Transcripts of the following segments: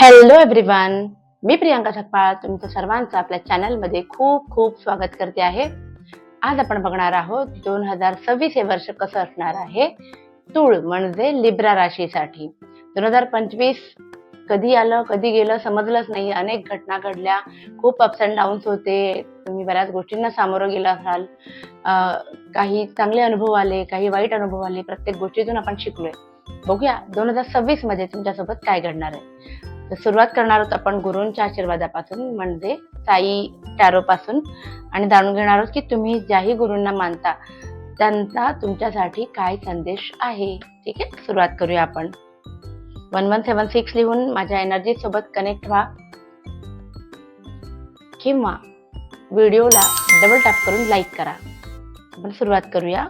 Hello everyone, मी प्रियांका सकपाळ तुमचं सर्वांचं आपल्या चॅनलमध्ये खूप खूप स्वागत करते आहे. आज आपण बघणार आहोत 2026 हे वर्ष कसं असणार आहे तूळ म्हणजे लिब्रा राशीसाठी. 2025 कधी आलं कधी गेलं समजलंच नाही. अनेक घटना घडल्या, खूप अप्स अँड डाऊन्स होते. तुम्ही बऱ्याच गोष्टींना सामोरं गेला असाल. काही चांगले अनुभव आले, काही वाईट अनुभव आले. प्रत्येक गोष्टीतून आपण शिकलोय. बघूया 2026 मध्ये तुमच्यासोबत काय घडणार आहे. तर सुरुवात करणार आहोत आपण गुरूंच्या आशीर्वादापासून म्हणजे साई टॅरो पासून आणि जाणून घेणार आहोत की तुम्ही ज्याही गुरूंना मानता त्यांचा तुमच्यासाठी काय संदेश आहे. ठीक आहे, सुरुवात करूया आपण. 1176 लिहून माझ्या एनर्जी सोबत कनेक्ट व्हा किंवा व्हिडिओला डबल टॅप करून लाईक करा. आपण सुरुवात करूया.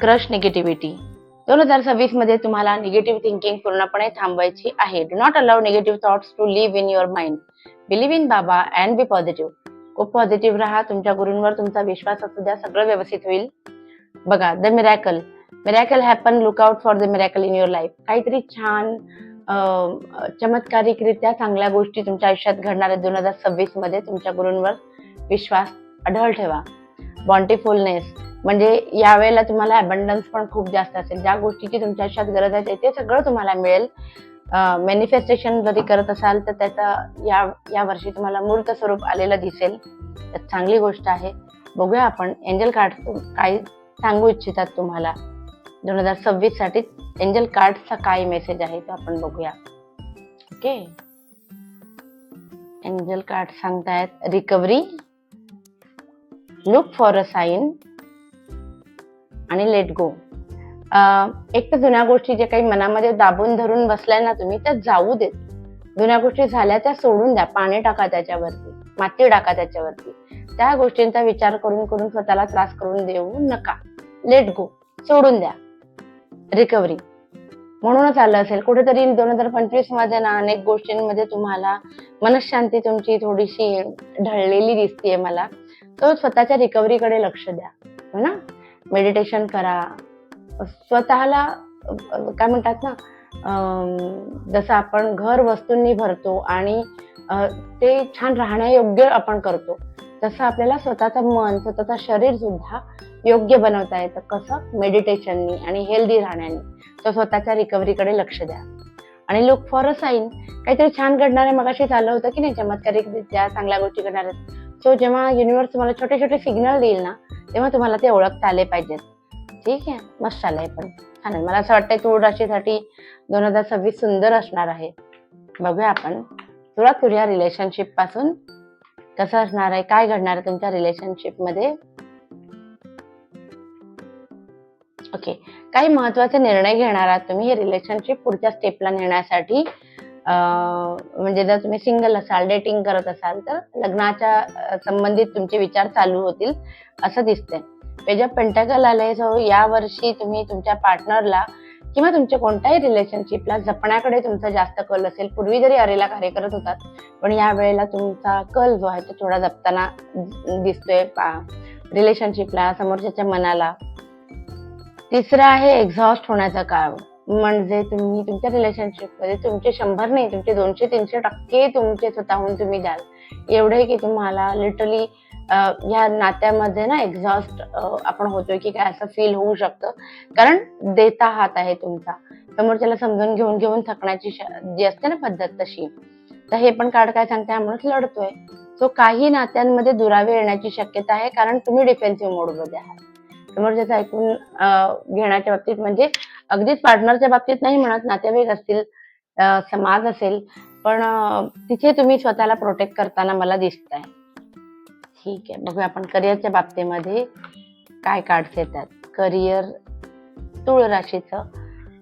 Crush negativity. 2026 मध्ये तुम्हाला निगेटिव्ह थिंकिंग पूर्णपणे थांबवायची आहे. Do not allow negative thoughts to live in your mind. Believe in Baba and be positive. खूप पॉझिटिव्ह राहा. तुमच्या गुरूंवर तुमचा विश्वास असू द्या, सगळं व्यवस्थित होईल. बघा, the miracle. Miracle happen. Look out for the miracle in your life. काहीतरी छान चमत्कारिकरित्या चांगल्या गोष्टी तुमच्या आयुष्यात घडणार आहेत. 2026 मध्ये तुमच्या गुरूंवर विश्वास अढळ ठेवा. बॉन्टीफुलनेस म्हणजे यावेळेला तुम्हाला अबंडन्स पण खूप जास्त असेल. ज्या गोष्टीची तुमच्या आयुष्यात गरज आहे ते सगळं तुम्हाला मिळेल. मॅनिफेस्टेशन जरी करत असाल तर त्याचं या वर्षी तुम्हाला मूर्त स्वरूप आलेलं दिसेल. तर चांगली गोष्ट आहे. बघूया आपण एंजल कार्ड काय सांगू इच्छितात तुम्हाला 2026 साठी. एंजल कार्डचा काय मेसेज आहे तो आपण बघूया. ओके, एंजल कार्ड सांगतायत recovery, look for a sign आणि लेट गो. एक तर जुन्या गोष्टी जे काही मनामध्ये दाबून धरून बसलाय ना तुम्ही, त्या जाऊ देत. जुन्या गोष्टी झाल्या त्या सोडून द्या. पाणी टाका त्याच्यावरती, माती टाका त्याच्यावरती. त्या गोष्टींचा विचार करून करून स्वतःला त्रास करून देऊ नका. लेट गो, सोडून द्या. रिकव्हरी म्हणूनच आलं असेल कुठेतरी 2025 मध्ये ना. अनेक गोष्टींमध्ये तुम्हाला मनशांती तुमची थोडीशी ढळलेली दिसतीये मला. तो स्वतःच्या रिकव्हरीकडे लक्ष द्या, हो ना. मेडिटेशन करा. स्वतःला काय म्हणतात ना, जसं आपण घर वस्तूंनी भरतो आणि ते छान राहण्यायोग्य आपण करतो, तसं आपल्याला स्वतःचं मन, स्वतःचं शरीर सुद्धा योग्य बनवता येतं. कसं? मेडिटेशननी आणि हेल्दी राहण्याने. तर स्वतःच्या रिकव्हरीकडे लक्ष द्या. आणि लुक फॉर अ साईन. काहीतरी छान घडणार आहे. मगाशी चाललं होतं की नाही, चमत्कारिकरित्या चांगल्या गोष्टी घडणार आहेत. सो जेव्हा युनिव्हर्स तुम्हाला छोटे छोटे सिग्नल देईल ना, तेव्हा तुम्हाला ते ओळखता आले पाहिजेत. ठीक आहे, मस्त चाललंय. पण छान. मला असं वाटतंय तूळ राशीसाठी 2026 सुंदर असणार आहे. बघूया आपण. सुरुवात करूया रिलेशनशिप पासून. कसं असणार आहे, काय घडणार आहे तुमच्या रिलेशनशिप मध्ये. ओके, काही महत्वाचे निर्णय घेणार आहात तुम्ही हे रिलेशनशिप पुढच्या स्टेपला नेण्यासाठी. म्हणजे जर तुम्ही सिंगल असाल, डेटिंग करत असाल तर लग्नाच्या संबंधित तुमचे विचार चालू होतील असं दिसतंय. पेज ऑफ पेंटाकल आलंय. सो या वर्षी तुम्ही तुमच्या पार्टनरला किंवा तुमच्या कोणत्याही रिलेशनशिपला जपण्याकडे तुमचा जास्त कल असेल. पूर्वी जरी अरेला कार्य करत होतात, पण या वेळेला तुमचा कल जो आहे तो थोडा जपताना दिसतोय रिलेशनशिपला, समोरच्याच्या मनाला. तिसरं आहे एक्झॉस्ट होण्याचा काळ. म्हणजे तुम्ही तुमच्या रिलेशनशिपमध्ये तुमचे 100 नाही, तुमचे 200-300% तुमचे स्वतःहून तुम्ही द्याल. एवढे की तुम्हाला लिटरली या नात्यामध्ये ना एक्झॉस्ट आपण होतोय की काय असं फील होऊ शकतं. कारण देता हात आहे तुमचा. समोरच्याला समजून घेऊन घेऊन थकण्याची जी असते ना पद्धत तशी. तर हे पण कार्ड काय सांगते, म्हणून लढतोय. सो काही नात्यांमध्ये दुरावे येण्याची शक्यता आहे, कारण तुम्ही डिफेन्सिव्ह मोडमध्ये आहात. समोरच्याचं ऐकून घेण्याच्या बाबतीत, म्हणजे अगदीच पार्टनरच्या बाबतीत नाही म्हणत, नातेवाईक असतील, समाज असेल, पण तिथे तुम्ही स्वतःला प्रोटेक्ट करताना मला दिसत आहे. ठीक आहे, बघूया आपण करिअरच्या बाबतीमध्ये काय कार्ड्स येतात. करिअर, तूळ राशीचं,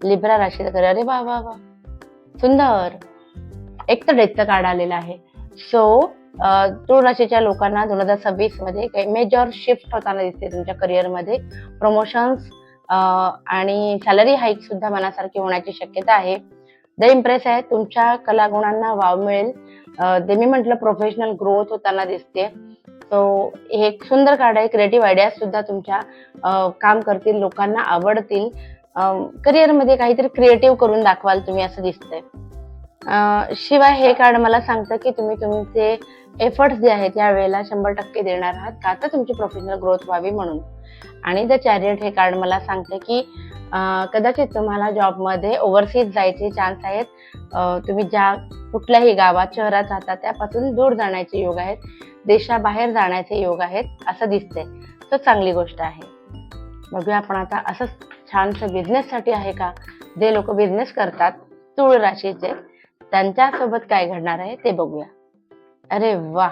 लिब्रा राशीचं करिअर. अरे वा वा वा, सुंदर. एक तर डेथचं कार्ड आलेलं आहे. सो तूळ राशीच्या लोकांना 2026 मध्ये काही मेजर शिफ्ट होताना दिसते तुमच्या करिअरमध्ये. प्रमोशन्स आणि सॅलरी हाईक सुद्धा मनासारखी होण्याची शक्यता आहे. द इम्प्रेस आहे. तुमच्या कलागुणांना वाव मिळेल. ते मी म्हटलं प्रोफेशनल ग्रोथ होताना दिसते. सो हे एक सुंदर कार्ड आहे. क्रिएटिव्ह आयडियाज सुद्धा तुमच्या काम करतील, लोकांना आवडतील. करिअरमध्ये काहीतरी क्रिएटिव्ह करून दाखवाल तुम्ही असं दिसतंय. शिवाय हे कार्ड मला सांगतं की तुम्ही तुमचे एफर्ट्स जे आहेत यावेळेला 100% देणार आहात का तर तुमची प्रोफेशनल ग्रोथ व्हावी म्हणून. आणि द चॅरियट हे कार्ड मला सांगते की कदाचित तुम्हाला जॉबमध्ये ओव्हरसीज जायचे चान्स आहेत. तुम्ही ज्या कुठल्याही गावात शहरात राहता त्यापासून दूर जाण्याचे योग आहेत, देशाबाहेर जाण्याचे योग आहेत असं दिसतंय. तर चांगली गोष्ट आहे. बघूया आपण आता असं छानसं बिझनेससाठी आहे का. जे लोक बिझनेस करतात तूळ राशीचे त्यांच्यासोबत काय घडणार आहे ते बघूया. अरे वा,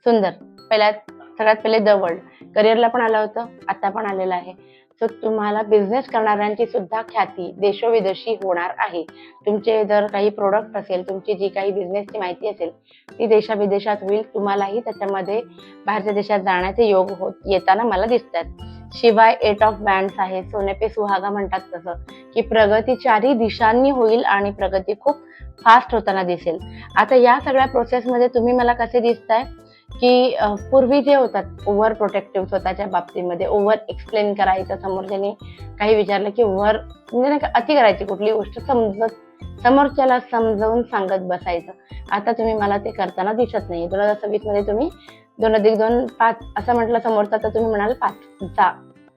सुंदर. सगळ्यात पहिले द वर्ल्ड करिअरला पण आलं होतं, आता पण आलेलं आहे. सो तुम्हाला बिझनेस करणाऱ्यांची सुद्धा ख्याती देशोविदेशी होणार आहे. तुमचे जर काही प्रोडक्ट असेल, तुमची जी काही बिझनेसची माहिती असेल ती देशाविदेशात होईल. तुम्हालाही त्याच्यामध्ये बाहेरच्या देशात जाण्याचे योग येताना मला दिसतात. शिवाय 8 ऑफ बँड्स आहे, सोने पे सुहागा म्हणतात तसं, की प्रगती चारही दिशांनी होईल आणि प्रगती खूप फास्ट होताना दिसेल. आता या सगळ्या प्रोसेसमध्ये तुम्ही मला कसे दिसताय की पूर्वी जे होतात ओव्हर प्रोटेक्टिव्ह स्वतःच्या बाबतीमध्ये, ओव्हर एक्सप्लेन करायचं, समोरच्याने काही विचारलं की ओव्हर म्हणजे नाही का अति करायची कुठली गोष्ट समोरच्याला समजावून सांगत बसायचं. आता तुम्ही मला ते करताना दिसत नाही. 2026 मध्ये तुम्ही 2 अधिक 2 5 असं म्हटलं समोरचा तर तुम्ही म्हणाल 5 जा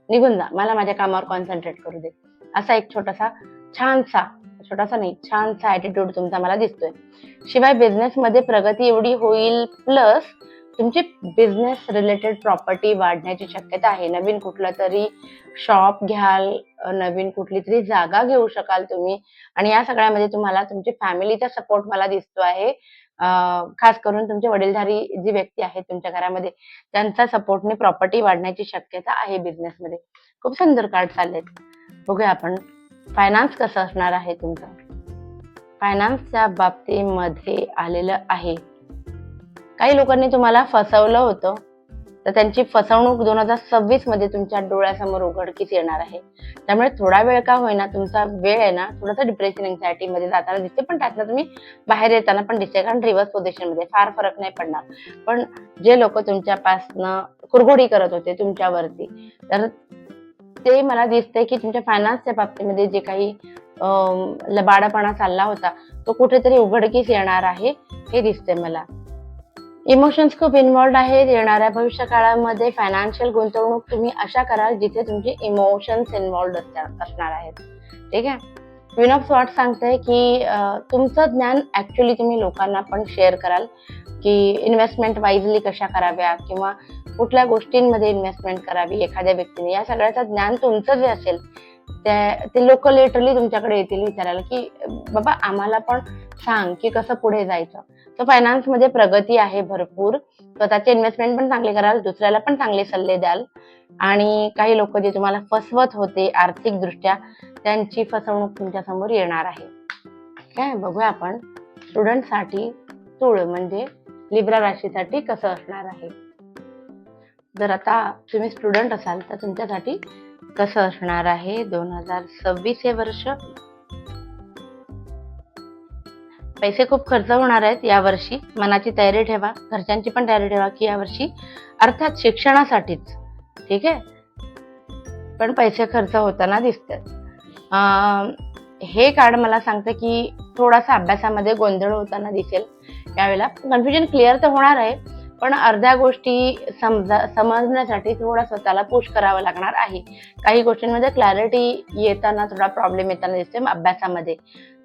निघून जा, मला माझ्या कामावर कॉन्सन्ट्रेट करू दे. असा एक छोटासा नाही छानसा ऍटिट्यूड तुमचा मला दिसतोय. शिवाय बिझनेसमध्ये प्रगती एवढी होईल, प्लस तुमची बिझनेस रिलेटेड प्रॉपर्टी वाढण्याची शक्यता आहे. नवीन कुठला तरी शॉप घ्याल, नवीन कुठली तरी जागा घेऊ शकाल तुम्ही. आणि या सगळ्यामध्ये तुम्हाला तुमची फॅमिलीचा सपोर्ट मला दिसतो आहे. खास करून तुमचे वडीलधारी जी व्यक्ती आहे तुमच्या घरामध्ये त्यांचा सपोर्टने प्रॉपर्टी वाढण्याची शक्यता आहे बिझनेसमध्ये. खूप सुंदर कार्ड चाललेत. बघूया आपण फायनान्स कसं असणार आहे तुमचं. फायनान्सच्या बाबतीमध्ये आलेलं आहे, काही लोकांनी तुम्हाला फसवलं होतं तर त्यांची फसवणूक 2026 मध्ये तुमच्या डोळ्यासमोर उघडकीस येणार आहे. त्यामुळे थोडा वेळ का होईना तुमचा वेळ आहे ना थोडासा डिप्रेशन एन्झायटी मध्ये जाताना दिसते, पण त्यातनं तुम्ही बाहेर येताना पण दिसते, कारण रिव्हर्स पोझिशन मध्ये फार फरक नाही पडणार. पण जे लोक तुमच्यापासनं कुरघोडी करत होते तुमच्यावरती, तर ते मला दिसतंय की तुमच्या फायनान्सच्या बाबतीमध्ये जे काही लबाडपणा चालला होता तो कुठेतरी उघडकीस येणार आहे हे दिसतंय मला. इमोशन्स खूप इन्व्हॉल्ड आहेत. येणाऱ्या भविष्य काळामध्ये फायनान्शियल गुंतवणूक तुम्ही अशा कराल जिथे तुमचे इमोशन्स इन्व्हॉल्ड असणार आहेत. ठीक आहे. क्वीन ऑफ सॉर्ट्स सांगते की तुमचं ज्ञान ऍक्च्युली तुम्ही लोकांना पण शेअर कराल की इन्व्हेस्टमेंट वाईजली कशा कराव्या किंवा कुठल्या गोष्टींमध्ये इन्व्हेस्टमेंट करावी एखाद्या व्यक्तीने, या सगळ्याचं ज्ञान तुमचं जे असेल ते लोक लिटरली तुमच्याकडे येतील विचारायला की बाबा आम्हाला पण सांग की कसं पुढे जायचं. तर फायनान्स मध्ये प्रगती आहे भरपूर. स्वतःचे इन्व्हेस्टमेंट पण चांगले कराल, दुसऱ्याला पण चांगले सल्ले द्याल. आणि काही लोक जे तुम्हाला फसवत होते आर्थिक दृष्ट्या त्यांची फसवणूक तुमच्या समोर येणार आहे. काय बघूया आपण स्टुडंटसाठी तूळ म्हणजे लिब्रा राशीसाठी कसं असणार आहे. जर आता तुम्ही स्टुडंट असाल तर तुमच्यासाठी कसं असणार आहे 2026 हे वर्ष. पैसे खूप खर्च होणार आहेत यावर्षी, मनाची तयारी ठेवा, घरच्यांची पण तयारी ठेवा की यावर्षी अर्थात शिक्षणासाठीच, ठीक आहे, पण पैसे खर्च होताना दिसतात. हे कार्ड मला सांगतं की थोडासा अभ्यासामध्ये गोंधळ होताना दिसेल. यावेळेला कन्फ्युजन क्लिअर तर होणार आहे, पण अर्ध्या गोष्टी समजण्यासाठी थोडा स्वतःला पुश करावं लागणार आहे. काही गोष्टींमध्ये क्लॅरिटी येताना थोडा प्रॉब्लेम येताना दिसते अभ्यासामध्ये.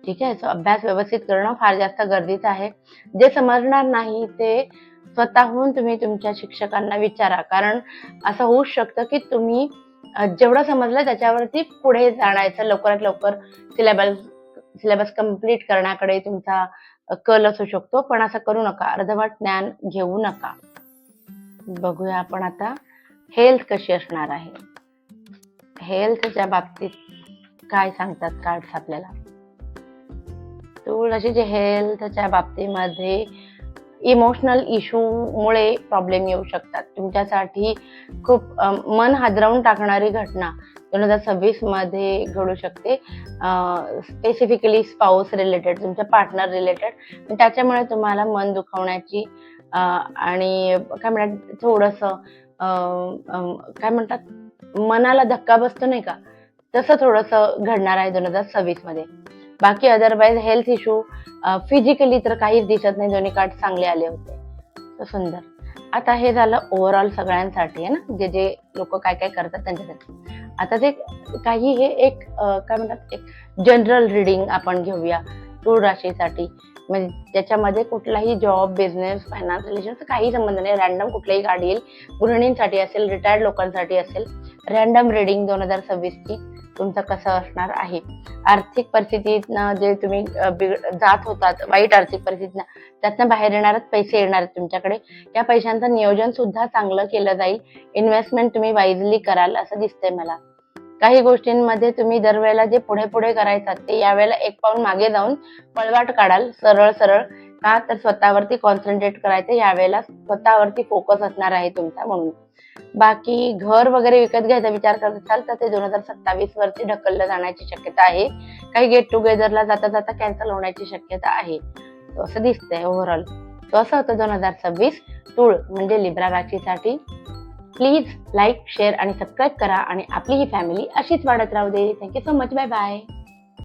ठीक आहे. सो अभ्यास व्यवस्थित करणं फार जास्त गरजेचं आहे. जे समजणार नाही ते स्वतःहून तुम्ही तुमच्या शिक्षकांना विचारा, कारण असं होऊ शकतं की तुम्ही जेवढं समजलं त्याच्यावरती पुढे जाण्याचं लवकरात लवकर सिलेबस कम्प्लीट करण्याकडे तुमचा कल असू शकतो, पण असं करू नका, अर्धवट ज्ञान घेऊ नका. बघूया आपण आता हेल्थ कशी असणार आहे. हेल्थच्या बाबतीत काय सांगतात कार्ड्स आपल्याला. तुळशीचे हेल्थच्या बाबतीमध्ये इमोशनल इश्यूमुळे प्रॉब्लेम येऊ शकतात. तुमच्यासाठी खूप मन हादरवून टाकणारी घटना 2026 मध्ये घडू शकते. स्पेसिफिकली स्पाऊस रिलेटेड, तुमच्या पार्टनर रिलेटेड. त्याच्यामुळे तुम्हाला मन दुखावण्याची आणि काय म्हणतात थोडंसं काय म्हणतात मनाला धक्का बसतो नाही का, तसं थोडंसं घडणार आहे 2026 मध्ये. बाकी अदरवाईज हेल्थ इश्यू फिजिकली तर काहीच दिसत नाही, दोन्ही कार्ड चांगले आले होते. तर सुंदर. आता हे झालं ओव्हरऑल सगळ्यांसाठी आहे ना, जे जे लोक काय काय करतात त्यांच्यासाठी. आता ते काही हे एक काय म्हणतात, एक जनरल रिडिंग आपण घेऊया तूळ राशीसाठी. म्हणजे त्याच्यामध्ये कुठलाही जॉब, बिझनेस, फायनान्स, रिलेशनचा काही संबंध नाही. रॅन्डम कुठलाही कार्ड येईल. गृहिणींसाठी असेल, रिटायर्ड लोकांसाठी असेल. रॅन्डम रिडिंग 2026 ची तुमचं कसं असणार आहे. आर्थिक परिस्थितीतनं जे तुम्ही जात होतात, वाईट आर्थिक परिस्थितीनं, त्यातनं बाहेर येणारच पैसे येणार आहेत तुमच्याकडे. या पैशांचं नियोजन सुद्धा चांगलं केलं जाईल. इन्व्हेस्टमेंट तुम्ही वाईजली कराल असं दिसतंय मला. काही गोष्टींमध्ये तुम्ही दरवेळेला जे पुढे पुढे करायचं ते यावेळेला एक पाऊल मागे जाऊन पळवाट काढाल, सरळ सरळ. का तर स्वतःवरती कॉन्सन्ट्रेट करायचं यावेळेला, स्वतःवरती फोकस असणार आहे तुमचा म्हणून. बाकी घर वगैरे विकत घ्यायचा विचार करत असाल तर ते 2027 वरती ढकललं जाण्याची शक्यता आहे. काही गेट टुगेदरला जाता जाता कॅन्सल होण्याची शक्यता आहे, असं दिसतंय ओव्हरऑल. तो असं होतं 2026 तूळ म्हणजे लिब्रा राशीसाठी. प्लीज लाईक, शेअर आणि सबस्क्राईब करा आणि आपली ही फॅमिली अशीच वाढत राहू दे. Thank you so much. Bye bye.